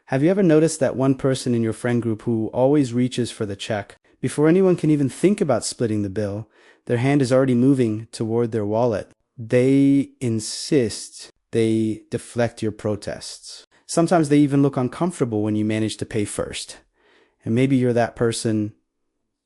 Have you ever noticed that one person in your friend group who always reaches for the check? Before anyone can even think about splitting the bill, their hand is already moving toward their wallet. They insist. They deflect your protests. Sometimes they even look uncomfortable when you manage to pay first. And maybe you're that person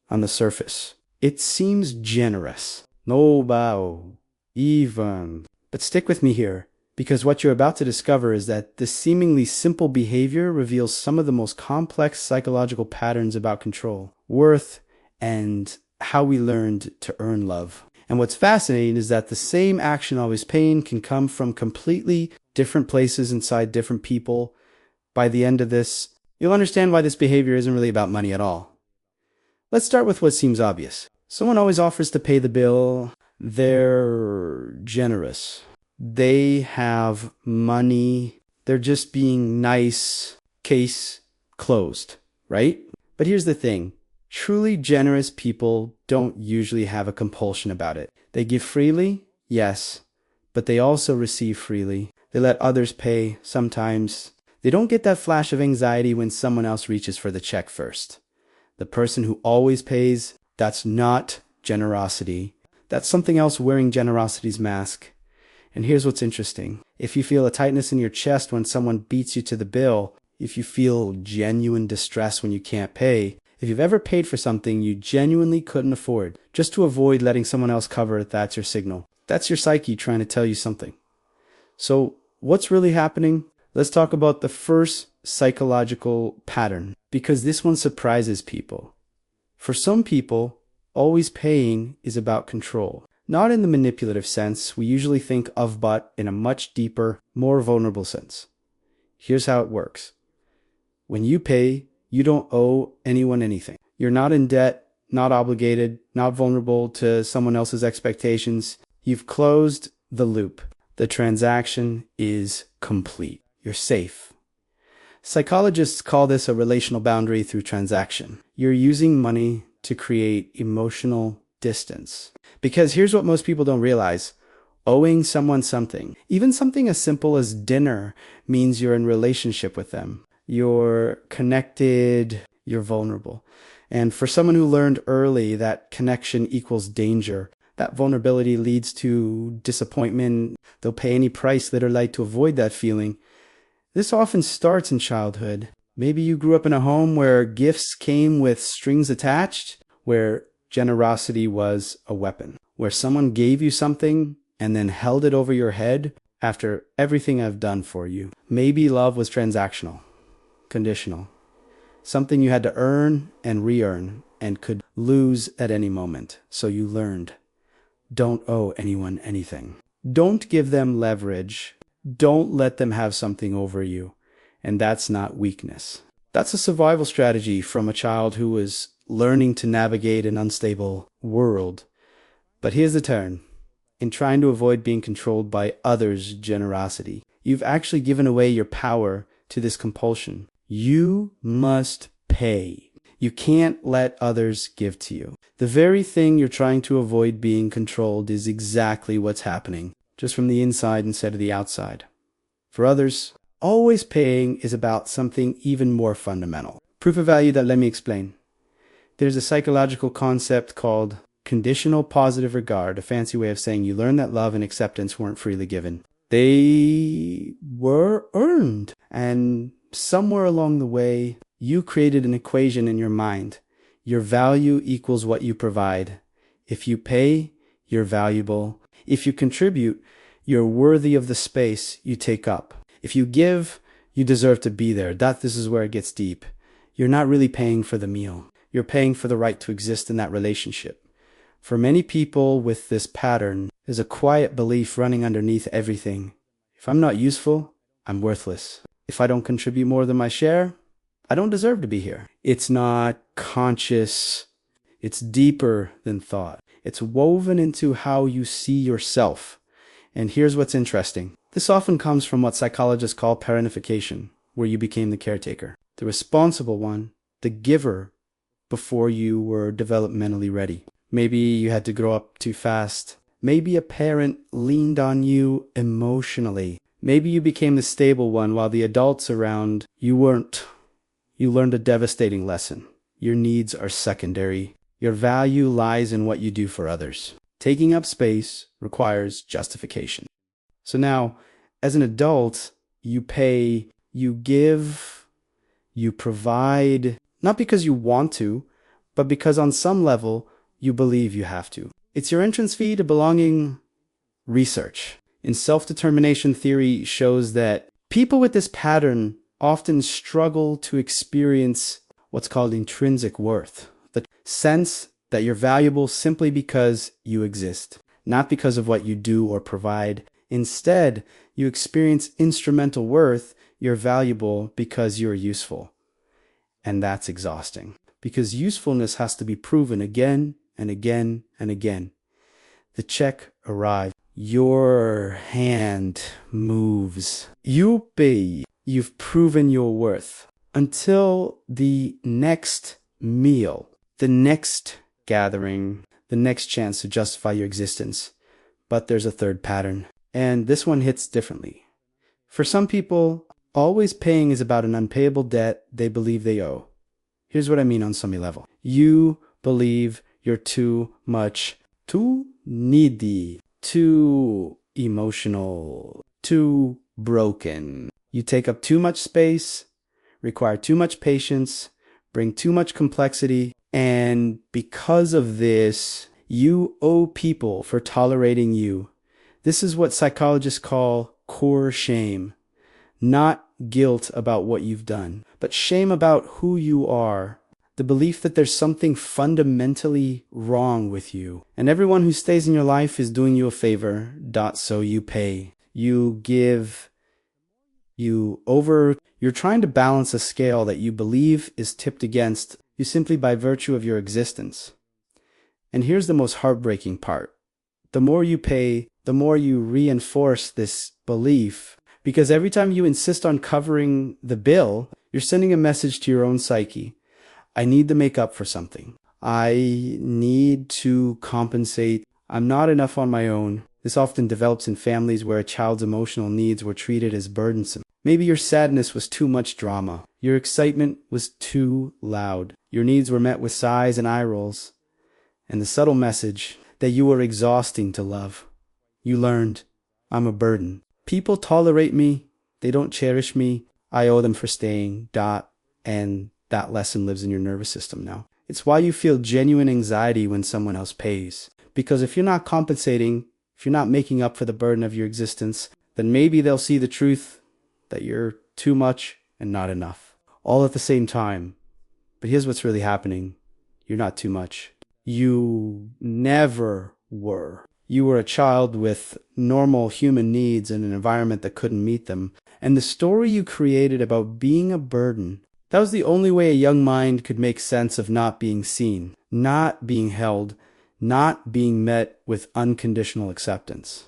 on the surface. It seems generous. No bow. Even. But stick with me here, because what you're about to discover is that this seemingly simple behavior reveals some of the most complex psychological patterns about control, worth, and how we learned to earn love. And what's fascinating is that the same action always pain can come from completely different places inside different people. By the end of this, you'll understand why this behavior isn't really about money at all. Let's start with what seems obvious. Someone always offers to pay the bill. They're generous. They have money. They're just being nice. Case closed, right? But here's the thing. Truly generous people don't usually have a compulsion about it. They give freely, yes, but they also receive freely. They let others pay sometimes. They don't get that flash of anxiety when someone else reaches for the check first. The person who always pays, that's not generosity. That's something else wearing generosity's mask. And here's what's interesting. If you feel a tightness in your chest when someone beats you to the bill, if you feel genuine distress when you can't pay, if you've ever paid for something you genuinely couldn't afford, just to avoid letting someone else cover it, that's your signal. That's your psyche trying to tell you something. So what's really happening? Let's talk about the first psychological pattern, because this one surprises people. For some people, always paying is about control. Not in the manipulative sense we usually think of, but in a much deeper, more vulnerable sense. Here's how it works. When you pay, you don't owe anyone anything. You're not in debt, not obligated, not vulnerable to someone else's expectations. You've closed the loop. The transaction is complete. You're safe. Psychologists call this a relational boundary through transaction. You're using money to create emotional distance. Because here's what most people don't realize. Owing someone something, even something as simple as dinner, means you're in relationship with them. You're connected, you're vulnerable. And for someone who learned early that connection equals danger, that vulnerability leads to disappointment. They'll pay any price, literally, to avoid that feeling. This often starts in childhood. Maybe you grew up in a home where gifts came with strings attached, where generosity was a weapon, where someone gave you something and then held it over your head after everything I've done for you. Maybe love was transactional, conditional, something you had to earn and re-earn and could lose at any moment. So you learned, don't owe anyone anything. Don't give them leverage. Don't let them have something over you. And that's not weakness. That's a survival strategy from a child who was learning to navigate an unstable world. But here's the turn. In trying to avoid being controlled by others' generosity, you've actually given away your power to this compulsion. You must pay. You can't let others give to you. The very thing you're trying to avoid being controlled is exactly what's happening, just from the inside instead of the outside. For others, always paying is about something even more fundamental. Proof of value that let me explain. There's a psychological concept called conditional positive regard, a fancy way of saying you learn that love and acceptance weren't freely given. They were earned. And somewhere along the way, you created an equation in your mind. Your value equals what you provide. If you pay, you're valuable. If you contribute, you're worthy of the space you take up. If you give, you deserve to be there. This is where it gets deep. You're not really paying for the meal. You're paying for the right to exist in that relationship. For many people with this pattern, there's a quiet belief running underneath everything. If I'm not useful, I'm worthless. If I don't contribute more than my share, I don't deserve to be here. It's not conscious. It's deeper than thought. It's woven into how you see yourself. And here's what's interesting. This often comes from what psychologists call parentification, where you became the caretaker, the responsible one, the giver, before you were developmentally ready. Maybe you had to grow up too fast. Maybe a parent leaned on you emotionally. Maybe you became the stable one while the adults around you weren't. You learned a devastating lesson. Your needs are secondary. Your value lies in what you do for others. Taking up space requires justification. So now, as an adult, you pay, you give, you provide, not because you want to, but because on some level, you believe you have to. It's your entrance fee to belonging. Research in self-determination theory shows that people with this pattern often struggle to experience what's called intrinsic worth, the sense that you're valuable simply because you exist, not because of what you do or provide. Instead, you experience instrumental worth. You're valuable because you're useful. And that's exhausting, because usefulness has to be proven again and again and again. The check arrives. Your hand moves. You pay. You've proven your worth. Until the next meal, the next gathering, the next chance to justify your existence. But there's a third pattern, and this one hits differently. For some people, always paying is about an unpayable debt they believe they owe. Here's what I mean on some level. You believe you're too much, too needy, too emotional, too broken. You take up too much space, require too much patience, bring too much complexity, and because of this, you owe people for tolerating you. This is what psychologists call core shame. Not guilt about what you've done, but shame about who you are. The belief that there's something fundamentally wrong with you. And everyone who stays in your life is doing you a favor. So you pay. You give. You're trying to balance a scale that you believe is tipped against you simply by virtue of your existence. And here's the most heartbreaking part. The more you pay, the more you reinforce this belief. Because every time you insist on covering the bill, you're sending a message to your own psyche. I need to make up for something. I need to compensate. I'm not enough on my own. This often develops in families where a child's emotional needs were treated as burdensome. Maybe your sadness was too much drama. Your excitement was too loud. Your needs were met with sighs and eye rolls. And the subtle message that you were exhausting to love. You learned, I'm a burden. People tolerate me. They don't cherish me. I owe them for staying. And that lesson lives in your nervous system now. It's why you feel genuine anxiety when someone else pays. Because if you're not compensating, if you're not making up for the burden of your existence, then maybe they'll see the truth that you're too much and not enough. All at the same time. But here's what's really happening. You're not too much. You never were. You were a child with normal human needs in an environment that couldn't meet them. And the story you created about being a burden, that was the only way a young mind could make sense of not being seen, not being held, not being met with unconditional acceptance.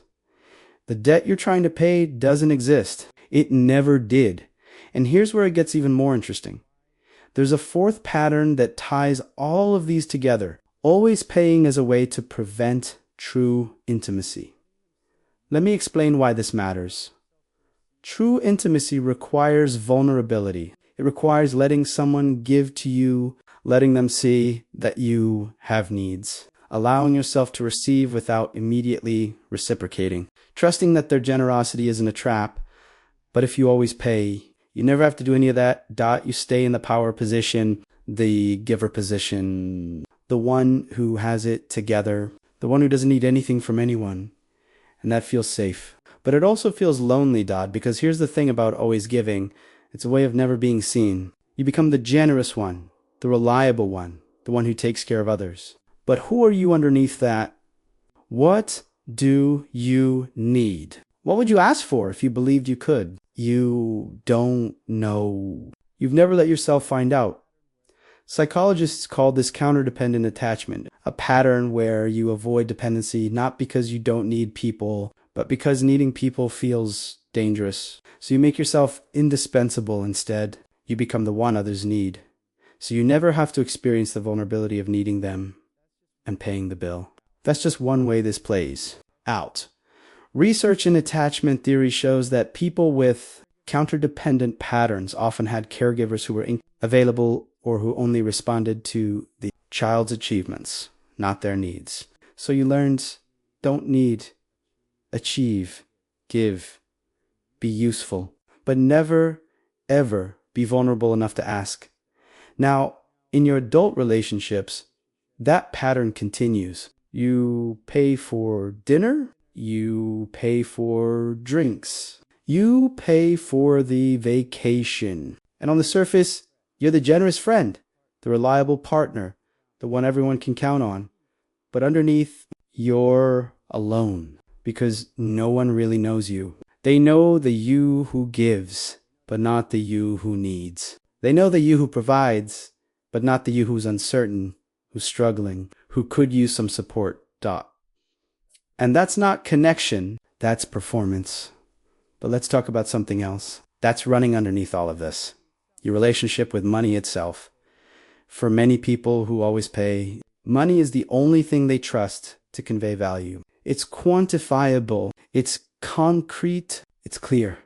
The debt you're trying to pay doesn't exist. It never did. And here's where it gets even more interesting. There's a fourth pattern that ties all of these together, always paying as a way to prevent true intimacy. Let me explain why this matters. True intimacy requires vulnerability. It requires letting someone give to you, letting them see that you have needs, allowing yourself to receive without immediately reciprocating, trusting that their generosity isn't a trap. But if you always pay, you never have to do any of that. You stay in the power position, the giver position, the one who has it together, the one who doesn't need anything from anyone. And that feels safe. But it also feels lonely, because here's the thing about always giving. It's a way of never being seen. You become the generous one, the reliable one, the one who takes care of others. But who are you underneath that? What do you need? What would you ask for if you believed you could? You don't know. You've never let yourself find out. Psychologists call this counterdependent attachment, a pattern where you avoid dependency not because you don't need people, but because needing people feels dangerous. So you make yourself indispensable instead. You become the one others need. So you never have to experience the vulnerability of needing them and paying the bill. That's just one way this plays out. Research in attachment theory shows that people with counterdependent patterns often had caregivers who were available or who only responded to the child's achievements, not their needs. So you learned don't need, achieve, give, be useful, but never, ever be vulnerable enough to ask. Now, in your adult relationships, that pattern continues. You pay for dinner, you pay for drinks, you pay for the vacation. And on the surface, you're the generous friend, the reliable partner, the one everyone can count on. But underneath, you're alone because no one really knows you. They know the you who gives, but not the you who needs. They know the you who provides, but not the you who's uncertain, who's struggling, who could use some support. And that's not connection, that's performance. But let's talk about something else. That's running underneath all of this. Your relationship with money itself. For many people who always pay, money is the only thing they trust to convey value. It's quantifiable, it's concrete, it's clear.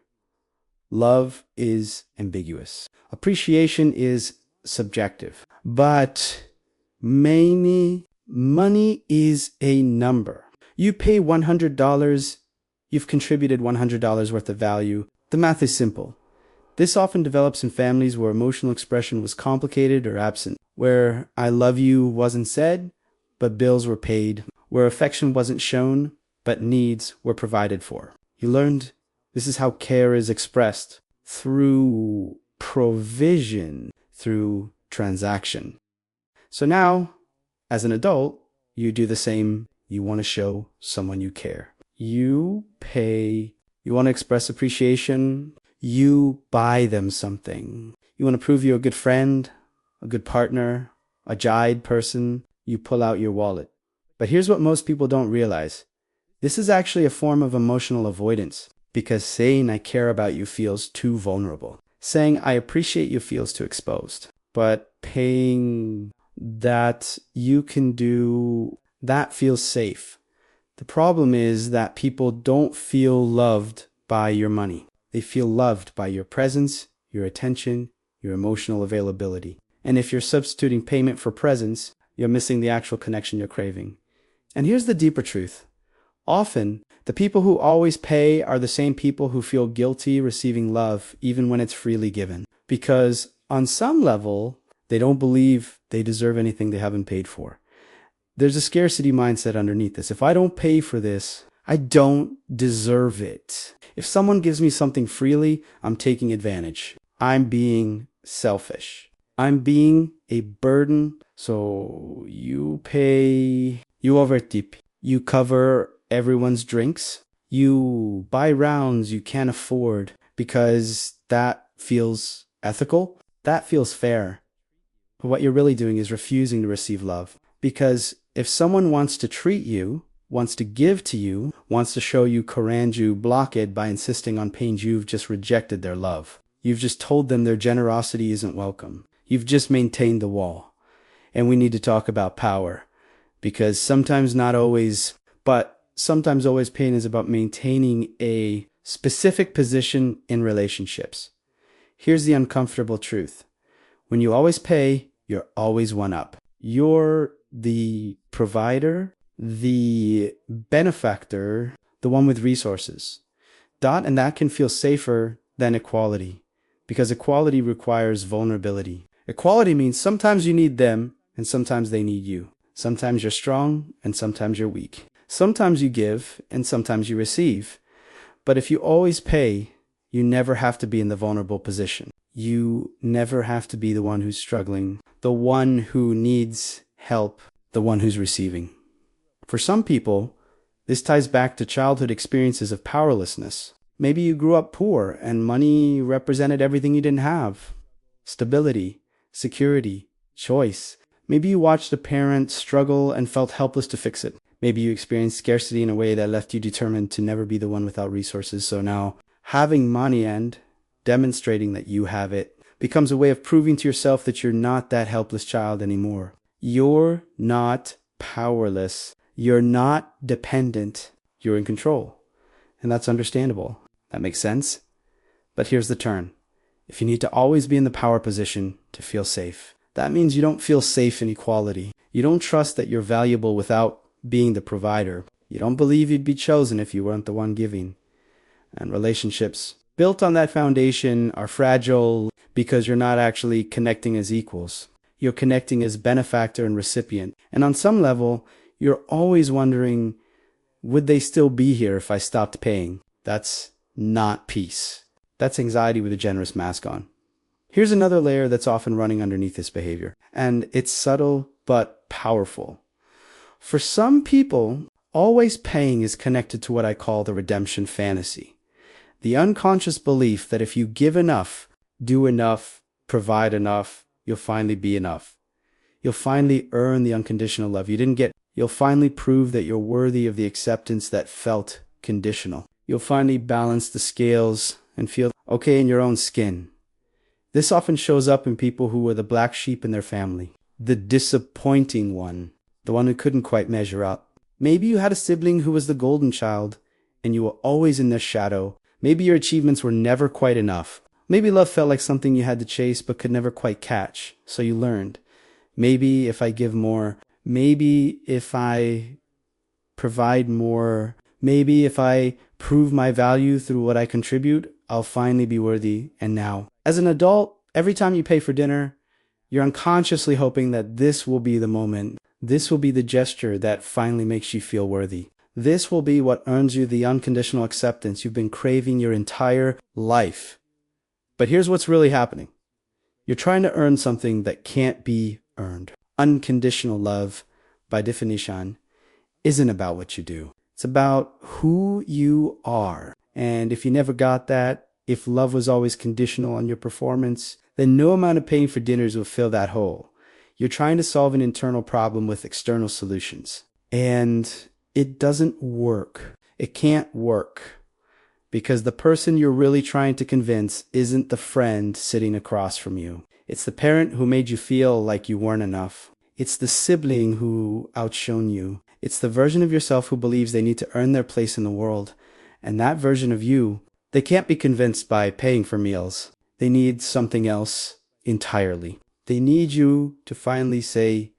Love is ambiguous. Appreciation is subjective. But money is a number. You pay $100, you've contributed $100 worth of value. The math is simple. This often develops in families where emotional expression was complicated or absent, where I love you wasn't said, but bills were paid, where affection wasn't shown, but needs were provided for. You learned this is how care is expressed through provision, through transaction. So now, as an adult, you do the same. You want to show someone you care. You pay. You want to express appreciation. You buy them something. You want to prove you're a good friend, a good partner, a jied person. You pull out your wallet. But here's what most people don't realize. This is actually a form of emotional avoidance because saying I care about you feels too vulnerable. Saying I appreciate you feels too exposed. But paying that you can do, that feels safe. The problem is that people don't feel loved by your money. They feel loved by your presence, your attention, your emotional availability. And if you're substituting payment for presence, you're missing the actual connection you're craving. And here's the deeper truth. Often, the people who always pay are the same people who feel guilty receiving love even when it's freely given. Because on some level, they don't believe they deserve anything they haven't paid for. There's a scarcity mindset underneath this. If I don't pay for this, I don't deserve it. If someone gives me something freely, I'm taking advantage. I'm being selfish. I'm being a burden. So you pay, you overtip, you cover everyone's drinks, you buy rounds you can't afford because that feels ethical, that feels fair. But what you're really doing is refusing to receive love. Because if someone wants to treat you, wants to give to you, wants to show you Koranju, block it by insisting on pain, you've just rejected their love. You've just told them their generosity isn't welcome. You've just maintained the wall. And we need to talk about power. Because sometimes not always, but sometimes always pain is about maintaining a specific position in relationships. Here's the uncomfortable truth. When you always pay, you're always one up. You're the provider, the benefactor, the one with resources. And that can feel safer than equality because equality requires vulnerability. Equality means sometimes you need them and sometimes they need you. Sometimes you're strong and sometimes you're weak. Sometimes you give and sometimes you receive. But if you always pay, you never have to be in the vulnerable position. You never have to be the one who's struggling, the one who needs help, the one who's receiving. For some people, this ties back to childhood experiences of powerlessness. Maybe you grew up poor and money represented everything you didn't have. Stability, security, choice. Maybe you watched a parent struggle and felt helpless to fix it. Maybe you experienced scarcity in a way that left you determined to never be the one without resources. So now, having money and demonstrating that you have it becomes a way of proving to yourself that you're not that helpless child anymore. You're not powerless. You're not dependent. You're in control. and that's understandable. That makes sense? But here's the turn. If you need to always be in the power position to feel safe, that means you don't feel safe in equality. You don't trust that you're valuable without being the provider. You don't believe you'd be chosen if you weren't the one giving. And relationships built on that foundation are fragile because you're not actually connecting as equals. You're connecting as benefactor and recipient. And on some level, you're always wondering, would they still be here if I stopped paying? That's not peace. That's anxiety with a generous mask on. Here's another layer that's often running underneath this behavior, and it's subtle but powerful. For some people, always paying is connected to what I call the redemption fantasy. The unconscious belief that if you give enough, do enough, provide enough, you'll finally be enough. You'll finally earn the unconditional love you didn't get. You'll finally prove that you're worthy of the acceptance that felt conditional. You'll finally balance the scales and feel okay in your own skin. This often shows up in people who were the black sheep in their family, the disappointing one, the one who couldn't quite measure up. Maybe you had a sibling who was the golden child, and you were always in their shadow. Maybe your achievements were never quite enough. Maybe love felt like something you had to chase but could never quite catch, so you learned. Maybe if I give more, maybe if I provide more, maybe if I prove my value through what I contribute, I'll finally be worthy. And now, as an adult, every time you pay for dinner, you're unconsciously hoping that this will be the moment. This will be the gesture that finally makes you feel worthy. This will be what earns you the unconditional acceptance you've been craving your entire life. But here's what's really happening. You're trying to earn something that can't be earned. Unconditional love, by definition, isn't about what you do. It's about who you are. And if you never got that, if love was always conditional on your performance, then no amount of paying for dinners will fill that hole. You're trying to solve an internal problem with external solutions. And it doesn't work. It can't work. Because the person you're really trying to convince isn't the friend sitting across from you. It's the parent who made you feel like you weren't enough. It's the sibling who outshone you. It's the version of yourself who believes they need to earn their place in the world. And that version of you, they can't be convinced by paying for meals. They need something else entirely. They need you to finally say,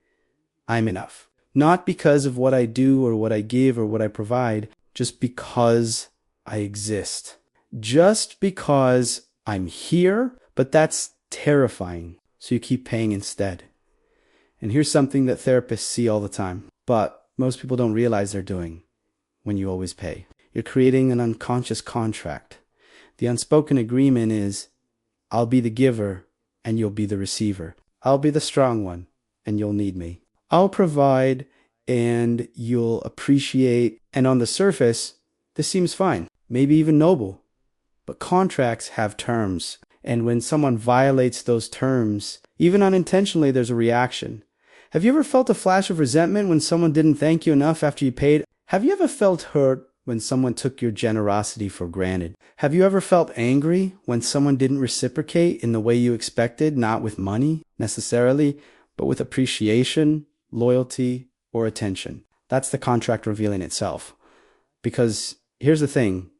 I'm enough. Not because of what I do or what I give or what I provide, just because I exist. Just because I'm here, but that's terrifying. So you keep paying instead. And here's something that therapists see all the time, but most people don't realize they're doing when you always pay. You're creating an unconscious contract. The unspoken agreement is, I'll be the giver and you'll be the receiver. I'll be the strong one and you'll need me. I'll provide and you'll appreciate. And on the surface, this seems fine, maybe even noble. But contracts have terms. And when someone violates those terms, even unintentionally, there's a reaction. Have you ever felt a flash of resentment when someone didn't thank you enough after you paid? Have you ever felt hurt when someone took your generosity for granted? Have you ever felt angry when someone didn't reciprocate in the way you expected, not with money necessarily, but with appreciation, loyalty, or attention? That's the contract revealing itself. Because here's the thing.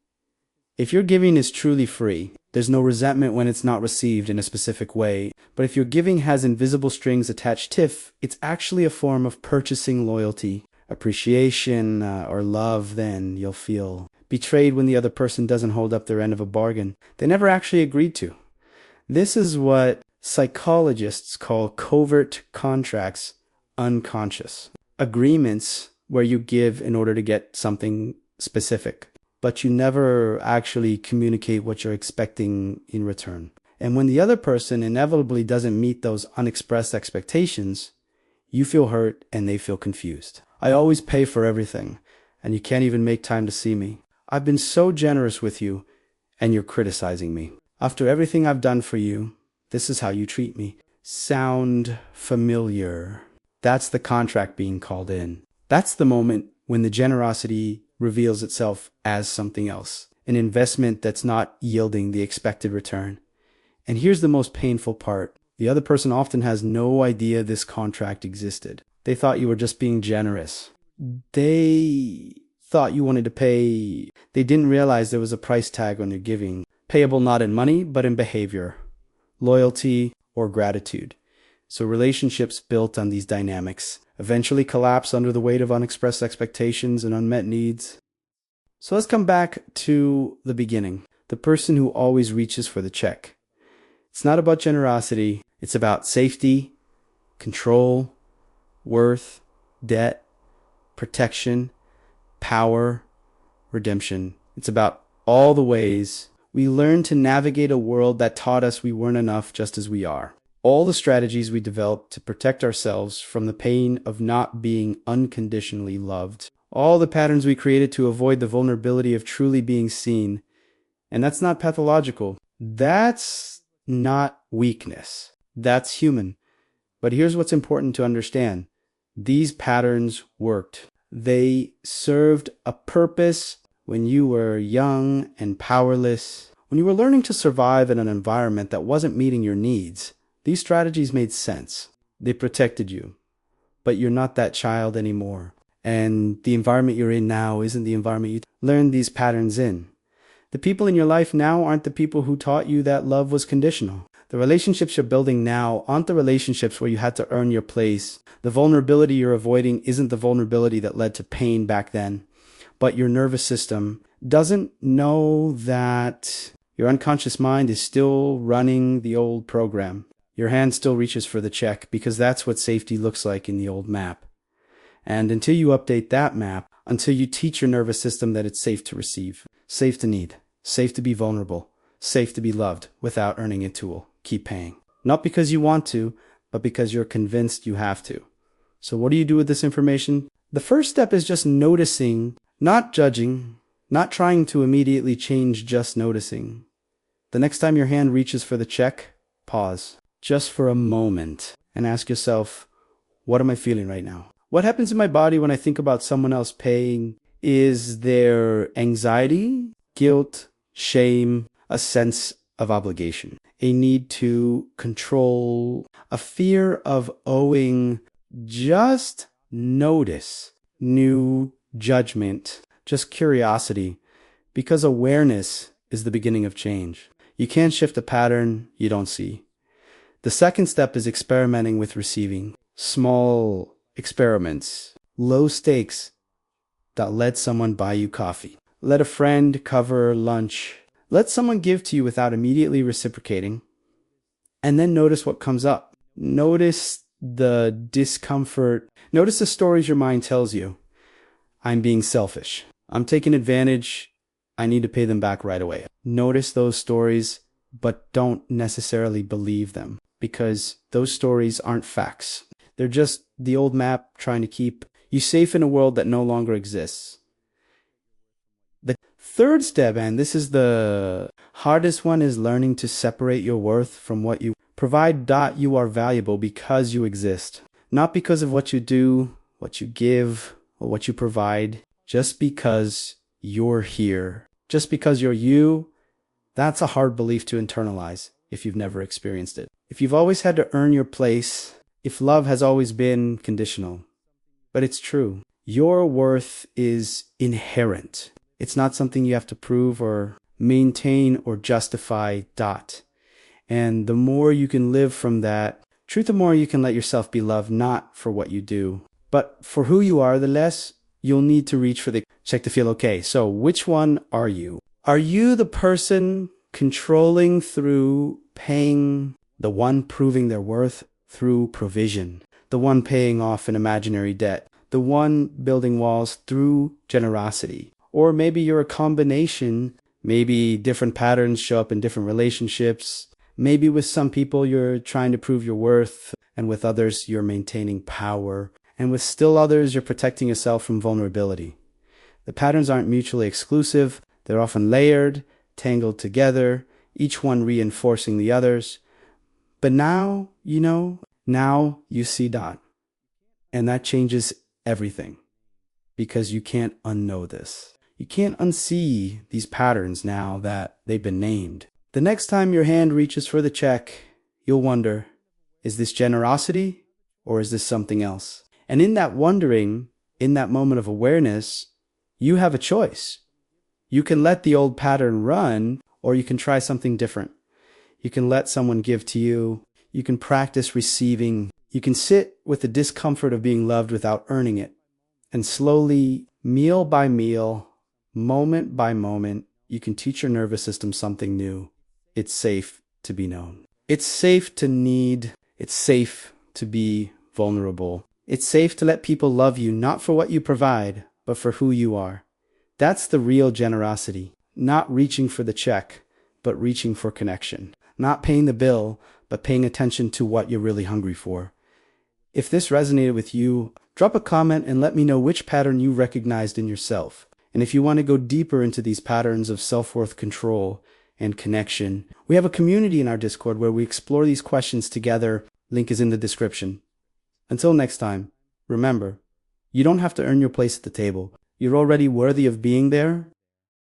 If your giving is truly free, there's no resentment when it's not received in a specific way. But if your giving has invisible strings attached tiff, it's actually a form of purchasing loyalty, appreciation, or love. Then you'll feel betrayed when the other person doesn't hold up their end of a bargain they never actually agreed to. This is what psychologists call covert contracts, unconscious. Agreements where you give in order to get something specific, but you never actually communicate what you're expecting in return. And when the other person inevitably doesn't meet those unexpressed expectations, you feel hurt and they feel confused. I always pay for everything, and you can't even make time to see me. I've been so generous with you, and you're criticizing me. After everything I've done for you, this is how you treat me. Sound familiar? That's the contract being called in. That's the moment when the generosity reveals itself as something else, an investment that's not yielding the expected return. And here's the most painful part. The other person often has no idea this contract existed. They thought you were just being generous. They thought you wanted to pay. They didn't realize there was a price tag on your giving, payable not in money, but in behavior, loyalty, or gratitude. So relationships built on these dynamics eventually collapse under the weight of unexpressed expectations and unmet needs. So let's come back to the beginning. The person who always reaches for the check. It's not about generosity. It's about safety, control, worth, debt, protection, power, redemption. It's about all the ways we learn to navigate a world that taught us we weren't enough just as we are. All the strategies we developed to protect ourselves from the pain of not being unconditionally loved. All the patterns we created to avoid the vulnerability of truly being seen. And that's not pathological. That's not weakness. That's human. But here's what's important to understand. These patterns worked. They served a purpose when you were young and powerless, when you were learning to survive in an environment that wasn't meeting your needs. These strategies made sense. They protected you. But you're not that child anymore. And the environment you're in now isn't the environment you learned these patterns in. The people in your life now aren't the people who taught you that love was conditional. The relationships you're building now aren't the relationships where you had to earn your place. The vulnerability you're avoiding isn't the vulnerability that led to pain back then. But your nervous system doesn't know that your unconscious mind is still running the old program. Your hand still reaches for the check because that's what safety looks like in the old map. And until you update that map, until you teach your nervous system that it's safe to receive, safe to need, safe to be vulnerable, safe to be loved without earning a tool, keep paying. Not because you want to, but because you're convinced you have to. So what do you do with this information? The first step is just noticing, not judging, not trying to immediately change, just noticing. The next time your hand reaches for the check, pause just for a moment and ask yourself, what am I feeling right now? What happens in my body when I think about someone else paying? Is there anxiety, guilt, shame, a sense of obligation, a need to control, a fear of owing? Just notice, new judgment, just curiosity, because awareness is the beginning of change. You can't shift a pattern you don't see. The second step is experimenting with receiving. Small experiments, low stakes, that let someone buy you coffee. Let a friend cover lunch. Let someone give to you without immediately reciprocating. And then notice what comes up. Notice the discomfort. Notice the stories your mind tells you. I'm being selfish. I'm taking advantage. I need to pay them back right away. Notice those stories, but don't necessarily believe them, because those stories aren't facts. They're just the old map trying to keep you safe in a world that no longer exists. The third step, and this is the hardest one, is learning to separate your worth from what you provide. You are valuable because you exist, not because of what you do, what you give, or what you provide. Just because you're here, just because you're you. That's a hard belief to internalize if you've never experienced it. If you've always had to earn your place, if love has always been conditional. But it's true. Your worth is inherent. It's not something you have to prove or maintain or justify. And the more you can live from that truth, the more you can let yourself be loved, not for what you do, but for who you are. The less you'll need to reach for the check to feel okay. So which one are you? Are you the person controlling through paying, the one proving their worth through provision, the one paying off an imaginary debt, the one building walls through generosity? Or maybe you're a combination. Maybe different patterns show up in different relationships. Maybe with some people you're trying to prove your worth, and with others you're maintaining power, and with still others you're protecting yourself from vulnerability. The patterns aren't mutually exclusive. They're often layered, tangled together, each one reinforcing the others. But now, now you see Dot. And that changes everything, because you can't unknow this. You can't unsee these patterns now that they've been named. The next time your hand reaches for the check, you'll wonder, is this generosity or is this something else? And in that wondering, in that moment of awareness, You have a choice. You can let the old pattern run, or you can try something different. You can let someone give to you. You can practice receiving. You can sit with the discomfort of being loved without earning it. And slowly, meal by meal, moment by moment, you can teach your nervous system something new. It's safe to be known. It's safe to need. It's safe to be vulnerable. It's safe to let people love you not for what you provide, but for who you are. That's the real generosity. Not reaching for the check, but reaching for connection. Not paying the bill, but paying attention to what you're really hungry for. If this resonated with you, drop a comment and let me know which pattern you recognized in yourself. And if you want to go deeper into these patterns of self-worth control and connection, we have a community in our Discord where we explore these questions together. Link is in the description. Until next time, remember, you don't have to earn your place at the table. You're already worthy of being there,